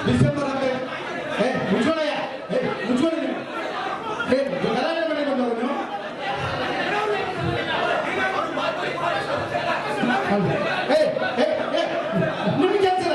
December ಅಲ್ಲಿ ಮುಚ್ಕೊಳ್ಳಯ್ಯ ಮುಚ್ಕೊಳ್ಳಿ ನೀವು ಗಲಾಟೆ ಮಾಡಿ ಬಂದವರು ನೀವು ನಿಮ್ಗೆ ಕೆಲಸ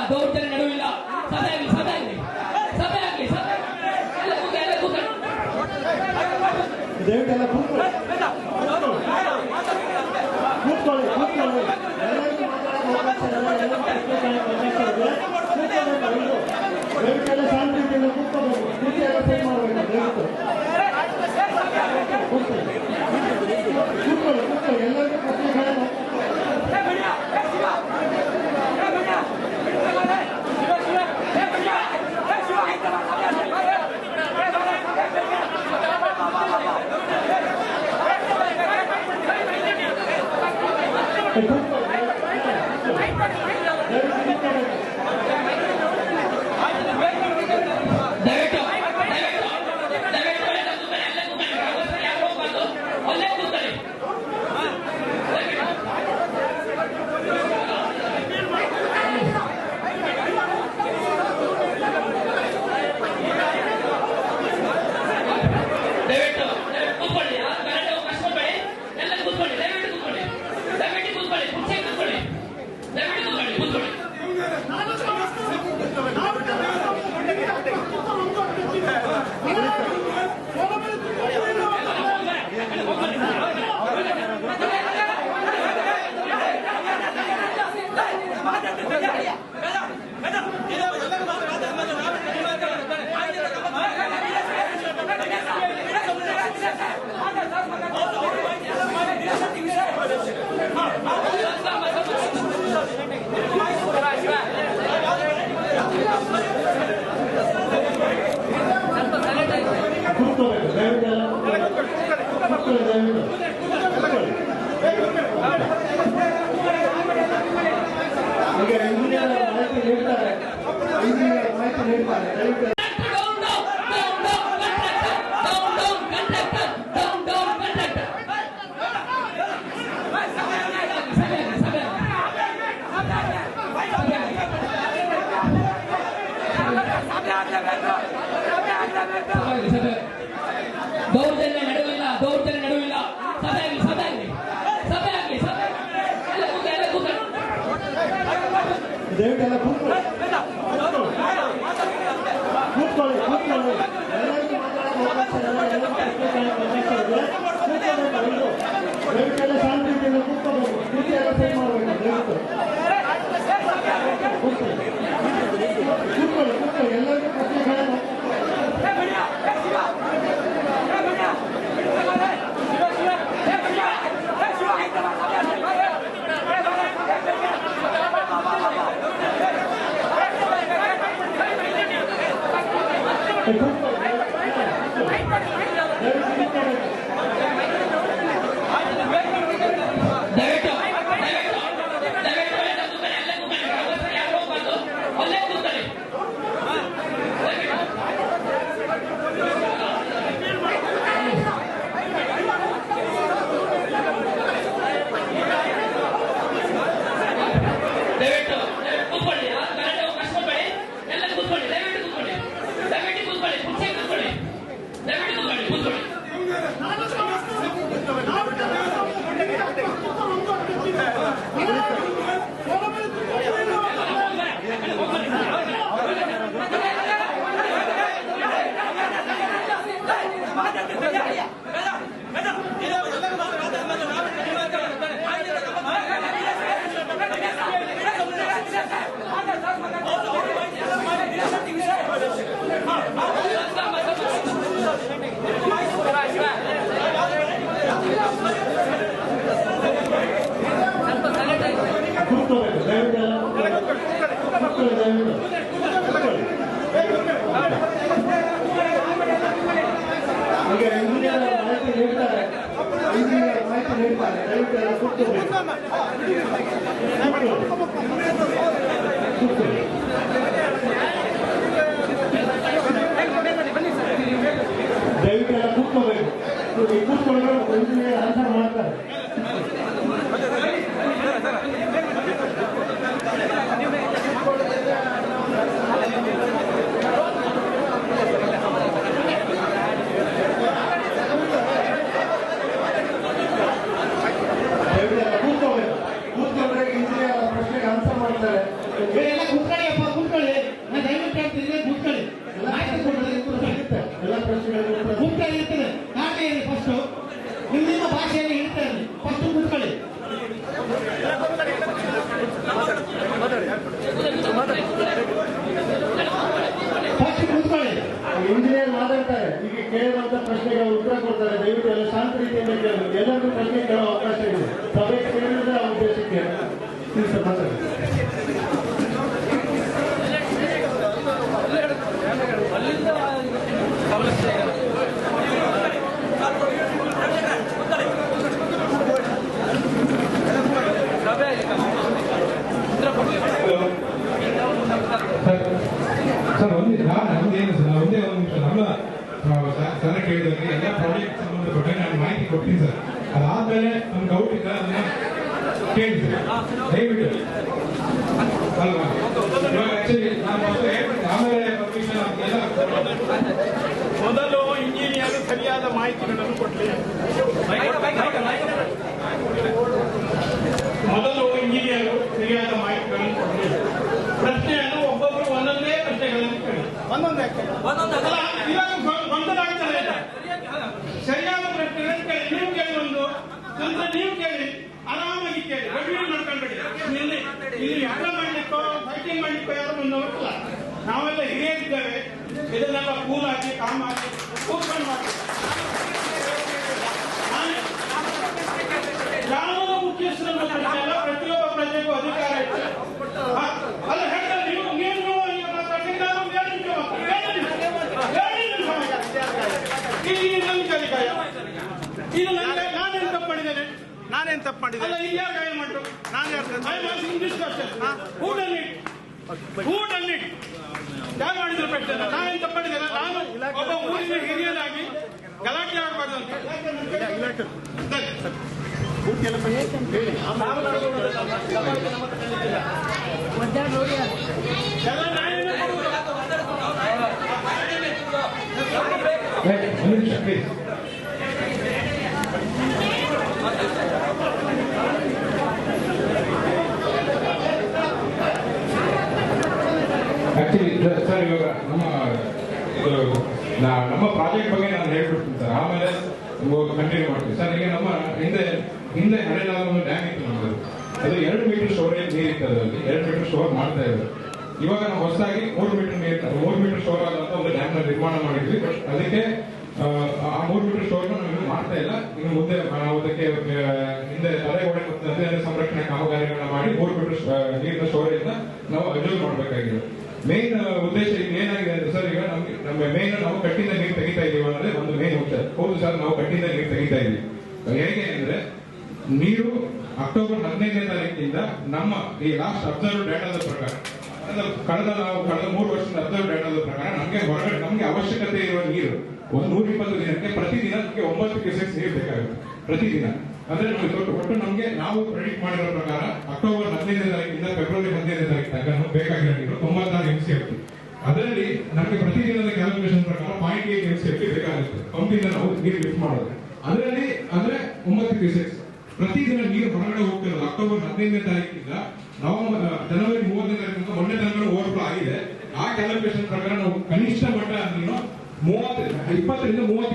ದೌರ್ಜನ್ಯ ನಡುವಿಲ್ಲ ಸಭೆ ಆಗಲಿ ದಯವಿಟ್ಟೆಲ್ಲ ಕೂತ್ಕೊಳ್ಳಿ ಎಲ್ಲರಿಗೂ ಮಾತಾಡೋಕೆ ಅವಕಾಶ ಇಲ್ಲ. ದೌರ್ಜನ್ಯ ನಡುವಿಲ್ಲ, ದೌರ್ಜನ್ಯ ನಡುವಿಲ್ಲ. ಸಭೆ ಆಗಲಿ, ಸಭೆ ಆಗಲಿ, ಸಭೆ ಆಗಲಿ, ಸಭೆ ಎಲ್ಲ ಕೂತ್ಕೊಳ್ಳಿ. ದಯವಿಟ್ಟು ಕೂತ್ಕೊಳ್ಳಿ, ದಯವಿಟ್ಟೆಲ್ಲ ಶಾಂತಿಯಿಂದ ಕೂತ್ಕೋಬೇಕು, ಕೂತಿಯೆಲ್ಲ ಸೈ ಮಾಡಬೇಕು. ದಯವಿಟ್ಟು ಕೂತ್ಕೊಳ್ಳಿ, ಎಲ್ಲರಿಗೂ ಪ್ರಶ್ನೆಗಳನ್ನು ದಯವಿಟ್ಟೆಲ್ಲ ಕೂತ್ಕೋಬೇಕು, ಕೂತ್ಕೊಳ್ಬೇಕು, ಇಂಜಿನಿಯರ್ ಆನ್ಸರ್ ಮಾಡ್ತಾರೆ. ಕೂತ್ಕೊಂಡ್ರೆ ಇಂಜಿನಿಯರ್ ಪ್ರಶ್ನೆಗೆ ಆನ್ಸರ್ ಮಾಡ್ತಾರೆ. ಎಲ್ಲ ಕೂತ್ಕೊಳ್ಳಿಯಪ್ಪ, ಕೂತ್ಕೊಳ್ಳಿ. ನಾನು ದಯವಿಟ್ಟು ಹೇಳ್ತಿದ್ರೆ ಕೂತ್ಕೊಳ್ಳಿ. ಎಲ್ಲ ಪ್ರಶ್ನೆಗಳು ಕೂತ್ಕೊಳ್ಳಿ ಇರ್ತದೆ. ನಾಟಕ ಹೇಳಿ ಫಸ್ಟ್, ನಿಮ್ಮ ಭಾಷೆಯಲ್ಲಿ ಹೇಳ್ತಾರೆ. ಫಸ್ಟ್ ಕೂತ್ಕೊಳ್ಳಿ. ಫಸ್ಟ್ ಕೂತ್ಕೊಳ್ಳಿ. ಇಂಜಿನಿಯರ್ ಮಾತಾಡ್ತಾರೆ. ಈಗ ಕೇಳುವಂತ ಪ್ರಶ್ನೆಗೆ ಉತ್ತರ ಕೊಡ್ತಾರೆ. ದಯವಿಟ್ಟು ಎಲ್ಲ ಶಾಂತ ರೀತಿಯಿಂದ ಕೇಳಬೇಕು. ಎಲ್ಲರಿಗೂ ಪ್ರಶ್ನೆ ಕೇಳೋ ಅವಕಾಶ ಇದೆ. ಸಭೆ ಕೇಳಿದ್ರೆ ಆ ಉದ್ದೇಶಕ್ಕೆ ಮಾತಾಡಿ. ಸರ್ ನಮ್ದೇನು ಸರ್, ಒಂದೇ ಒಂದು ನಿಮಿಷ. ನಮ್ಮ ಸರ್ ಕೇಳಿದವರಿಗೆ ಎಲ್ಲ ಪ್ರಾಜೆಕ್ಟ್ ಸಂಬಂಧಪಟ್ಟ ನಾನು ಮಾಹಿತಿ ಕೊಡ್ತೀನಿ ಸರ್. ಅದಾದ್ಮೇಲೆ ನಮ್ಗೆ ಡೌಟ್ ಇದ್ದ ಅದನ್ನ ಕೇಳಿ ಸರ್, ದಯವಿಟ್ಟು ಅಲ್ವಾ. ಇವಾಗ ಆಕ್ಚುಲಿ ನಾನು ಆಮೇಲೆ ಪರ್ಮಿಷನ್ ಎಲ್ಲ ಮೊದಲು ಇಂಜಿನಿಯರ್ ಸರಿಯಾದ ಮಾಹಿತಿಗಳನ್ನು ಕೊಡಲಿ. ಮೊದಲು ಇಂಜಿನಿಯರ್ ಸರಿಯಾದ ಮಾಹಿತಿಗಳನ್ನು ಕೊಡಲಿ. ಪ್ರಶ್ನೆಯನ್ನು ಒಬ್ಬೊಬ್ಬರು ಒಂದೊಂದೇ ಪ್ರಶ್ನೆಗಳನ್ನು ಕೇಳಿ. ಇವಾಗ ಗೊಂದಲ ಆಗ್ತದೆ. ಸರಿಯಾದ ಪ್ರಶ್ನೆಗಳನ್ನು ಕೇಳಿ. ನೀವು ಕೇಳಿ ಒಂದು ನಂತರ ನೀವು ಕೇಳಿ, ಆರಾಮಾಗಿ ಕೇಳಿ, ರೆಡಿ ಮಾಡ್ಕೊಂಡ್ಬಿಡಿ. ಇಲ್ಲಿ ಎಲ್ಲ ಮಾಡ್ಲಿಕ್ಕೋ ಫೈಟಿಂಗ್ ಮಾಡ್ಲಿಕ್ಕೋ ಯಾರು ಮುಂದವರಲ್ಲ. ನಾವೆಲ್ಲ ಹಿರಿಯರಿದ್ದೇವೆ, ಇದನ್ನೆಲ್ಲ ಕೂಲ್ ಹಾಕಿ ಕಾಮ್ ಹಾಕಿ ಕೂತ್ಕೊಂಡು ಮಾಡಿ. ಯಾವ ಮುಖ್ಯಸ್ಥರನ್ನು ಪ್ರಜೆಯಲ್ಲ, ಪ್ರತಿಯೊಬ್ಬ ಪ್ರಜೆಗೂ ಅಧಿಕಾರ ಇದೆ. ಅಲ್ಲ ಹೇಳ್ತಾರೆ ನೀವು ನಾನೇನ್ ತಪ್ಪು ಮಾಡಿದ್ದೇನೆ? ಅಲ್ಲ ಈಗ ಯಾರು ಗಾಯ ಮಾಡ್ರು? ನಾನು ಯಾರು ಮಾಡಿದ್ರು ಪ್ರಶ್ನೆ? ನಾನೇನ್ ತಪ್ಪು ಮಾಡಿದ್ದೇನೆ? ನಾನು ಒಬ್ಬ ಊರಿನ ಹಿರಿಯನಾಗಿ ಗಲಾಟೆ ಆಗಬಾರ್ದು ಅಂತ ಆಕ್ಚುಲಿ ಸರ್ ಇವಾಗ ನಮ್ಮ ಪ್ರಾಜೆಕ್ಟ್ ಬಗ್ಗೆ ನಾನು ಹೇಳ್ಬಿಡ್ತೀನಿ ಸರ್, ಆಮೇಲೆ ಕಂಟಿನ್ಯೂ ಮಾಡ್ತೀವಿ ಸರ್. ಈಗ ನಮ್ಮ ಹಿಂದೆ ಹಳೆಯದಾದ ಒಂದು ಡ್ಯಾಮ್ ಇತ್ತು ನಮ್ಮದು, ಅದು 2 ಮೀಟರ್ ಸ್ಟೋರೇಜ್ ನೀರಿತ್ತು, ಅದರಲ್ಲಿ 2 ಮೀಟರ್ ಸ್ಟೋರ್ ಮಾಡ್ತಾ ಇದ್ರು. ಇವಾಗ ನಾವು ಹೊಸದಾಗಿ 3 ಮೀಟರ್ ಸ್ಟೋರ್ ಆದಂತ ಒಂದು ಡ್ಯಾಮ್ ನ ನಿರ್ಮಾಣ ಮಾಡಿದ್ವಿ. ಅದಕ್ಕೆ ಆ 3 ಮೀಟರ್ ಸ್ಟೋರ್ ನಾವು ಇನ್ನೂ ಮಾಡ್ತಾ ಇಲ್ಲ. ಇನ್ನು ಮುಂದೆ ನಾವು ಅದಕ್ಕೆ ಹಿಂದೆ ತಡೆಗೋಡೆ ಮತ್ತು ನದಿ ಸಂರಕ್ಷಣೆ ಕಾಮಗಾರಿಗಳನ್ನ ಮಾಡಿ 3 ಮೀಟರ್ ನೀರಿನ ಸ್ಟೋರೇಜ್ ನಾವು ಅಡ್ಜಸ್ಟ್ ಮಾಡಬೇಕಾಗಿದೆ. ಮೇನ್ ಉದ್ದೇಶ ಈಗ ಏನಾಗಿದೆ ಅಂದ್ರೆ ಸರ್, ಈಗ ನಮ್ಮ ಮೇನ್ ನಾವು ಕಟ್ಟಿಂದ ನೀರು ತೆಗಿತಾ ಇದೀವಿ ಅನ್ನೋದೇ ಒಂದು ಮೇನ್ ಉದ್ದೇಶ. ಹೌದು ಸರ್, ನಾವು ಕಟ್ಟಿಂದ ನೀರು ತೆಗಿತಾ ಇದೀವಿ. ಹೇಗೆ ಅಂದ್ರೆ ನೀರು ಅಕ್ಟೋಬರ್ 15ನೇ ತಾರೀಕಿನಿಂದ ನಮ್ಮ ಈ ಲಾಸ್ಟ್ ಅಬ್ಸರ್ವ್ ಡೇಟಾದ ಪ್ರಕಾರ, ಕಳೆದ 3 ವರ್ಷದ ಅಬ್ಸರ್ವ್ ಡೇಟಾದ ಪ್ರಕಾರ ನಮ್ಗೆ ಅವಶ್ಯಕತೆ ಇರುವ ನೀರು 120 ದಿನಕ್ಕೆ ಪ್ರತಿದಿನ ನಮಗೆ 9 ಕ್ಯೂಸೆಕ್ಸ್ ನೀರು ಬೇಕಾಗುತ್ತೆ ಪ್ರತಿದಿನ. ಅಂದ್ರೆ ಒಟ್ಟು ನಮಗೆ ನಾವು ಪ್ರೆಡಿಕ್ಟ್ ಮಾಡಿರೋ ಪ್ರಕಾರ ಅಕ್ಟೋಬರ್ 15ನೇ ತಾರೀಕಿಂದ ಫೆಬ್ರವರಿ 15ನೇ ತಾರೀಕು ತನಕ ನಮ್ಗೆ ಬೇಕಾಗಿರೋ ನೀರು 96 MCFT. ಅದರಲ್ಲಿ ನಮಗೆ ಪ್ರತಿದಿನದ ಕ್ಯಾಲ್ಕುಲೇಷನ್ ಪ್ರಕಾರ 0.8 MCFT ಬೇಕಾಗುತ್ತೆ ಪಂಪಿಂದ ನಾವು ನೀರು ಲಿಫ್ಟ್ ಮಾಡೋದು. ಅದರಲ್ಲಿ ಅಂದ್ರೆ 9 ಕ್ಯೂಸೆಕ್ಸ್ ಪ್ರತಿದಿನ ನೀರು ಹೊರಗಡೆ ಹೋಗ್ತಿರೋದು ಅಕ್ಟೋಬರ್ 15ನೇ ತಾರೀಕಿಂದ ಜನವರಿ 30ನೇ ತಾರೀಕಿಂದ ಮೊನ್ನೆ ತನಕ ಓವರ್ಫ್ಲೋ ಆಗಿದೆ. ಆ ಕ್ಯಾಲ್ಕುಲೇಷನ್ ಪ್ರಕಾರ ನಾವು ಕನಿಷ್ಠ ಮಟ್ಟ ನೀರು 20 ರಿಂದ 30